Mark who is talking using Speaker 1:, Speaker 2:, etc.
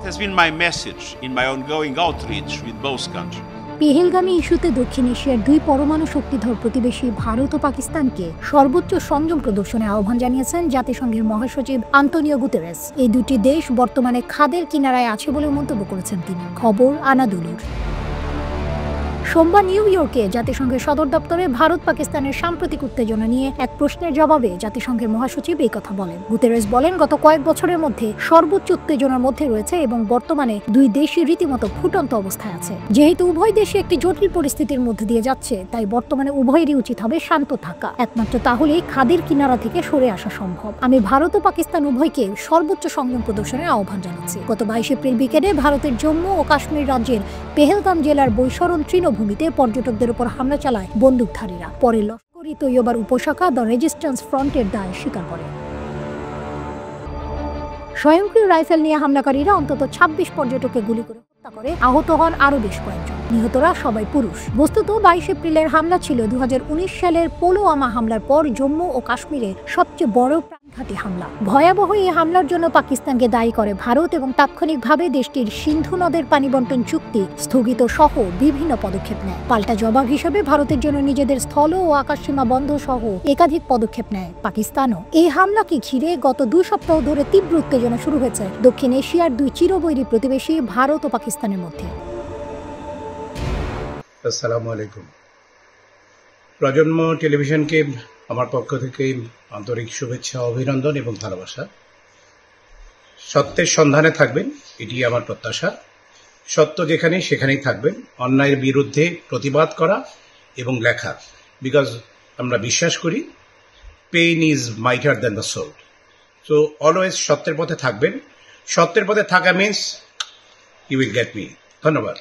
Speaker 1: That has been my message in my ongoing outreach with both countries.
Speaker 2: পেহেলগামী ইস্যুতে দক্ষিণ এশিয়ার দুই পরমাণু শক্তিধর প্রতিবেশী ভারত ও পাকিস্তানকে সর্বোচ্চ সংযম প্রদর্শনের আহ্বান জানিয়েছেন জাতিসংঘের মহাসচিব আন্তোনিও গুতেরেস। এই দুটি দেশ বর্তমানে খাদের কিনারায় আছে বলে মন্তব্য করেছেন তিনি। খবর আনাদুলুর। সোমবার নিউ ইয়র্কে জাতিসংঘের সদর দপ্তরে ভারত পাকিস্তানের সাম্প্রতিক উত্তেজনা নিয়ে এক প্রশ্নের জবাবে জাতিসংঘের মহাসচিব এই কথা বলেন। গুতেরেস বলেন, গত কয়েক বছরের মধ্যে সর্বোচ্চ উত্তেজনার মধ্যে রয়েছে এবং বর্তমানে দুই দেশই রীতিমতো ফুটন্ত অবস্থায় আছে। যেহেতু উভয় দেশই একটি জটিল পরিস্থিতির মধ্যে দিয়ে যাচ্ছে, তাই বর্তমানে উভয়েরই উচিত হবে শান্ত থাকা। একমাত্র তাহলেই খাদের কিনারা থেকে সরে আসা সম্ভব। আমি ভারত ও পাকিস্তান উভয়কে সর্বোচ্চ সংযম প্রদর্শনের আহ্বান জানাচ্ছি। গত 22 এপ্রিল বিকেলে ভারতের জম্মু ও কাশ্মীর রাজ্যের পেহেলগাম জেলার বৈশরণ তৃণভূমিতে পর্যটকদের উপর হামলা চালায় বন্দুকধারীরা। পরে লস্কর-ই তৈয়বার উপশাখা দ্য রেজিস্ট্যান্স ফ্রন্টের দায় স্বীকার করে। স্বয়ংক্রিয় রাইফেল নিয়ে হামলাকারীরা অন্তত 26 পর্যটককে গুলি করে হত্যা করে, আহত হন আরও বেশ কয়েকজন। নিহতরা সবাই পুরুষ। বস্তুত 22 এপ্রিলের হামলা ছিল 2019 সালের পুলওয়ামা হামলার পর জম্মু ও কাশ্মীরে সবচেয়ে বড় প্রাণঘাতী হামলা। ভয়াবহ এই হামলার জন্য পাকিস্তানকে দায়ী করে ভারত এবং তাৎক্ষণিকভাবে দেশটির সিন্ধু নদের পানি বন্টন চুক্তি স্থগিত সহ বিভিন্ন পদক্ষেপ নেয়। পাল্টা জবাব হিসেবে ভারতের জন্য নিজেদের স্থল ও আকাশসীমা বন্ধ সহ একাধিক পদক্ষেপ নেয় পাকিস্তানও। এই হামলাকে ঘিরে গত 2 সপ্তাহ ধরে তীব্র উত্তেজনা শুরু হয়েছে দক্ষিণ এশিয়ার দুই চিরবৈরী প্রতিবেশী ভারত ও পাকিস্তানের মধ্যে।
Speaker 3: আসসালামু আলাইকুম। প্রজন্ম টেলিভিশনকে আমার পক্ষ থেকে আন্তরিক শুভেচ্ছা, অভিনন্দন এবং ভালোবাসা। সত্যের সন্ধানে থাকবেন, এটি আমার প্রত্যাশা। সত্য যেখানে সেখানেই থাকবেন। অন্যায়ের বিরুদ্ধে প্রতিবাদ করা এবং লেখা, বিকজ আমরা বিশ্বাস করি pain is mightier than the soul. So always সত্যের পথে থাকবেন। সত্যের পথে থাকা means you will get me. ধন্যবাদ।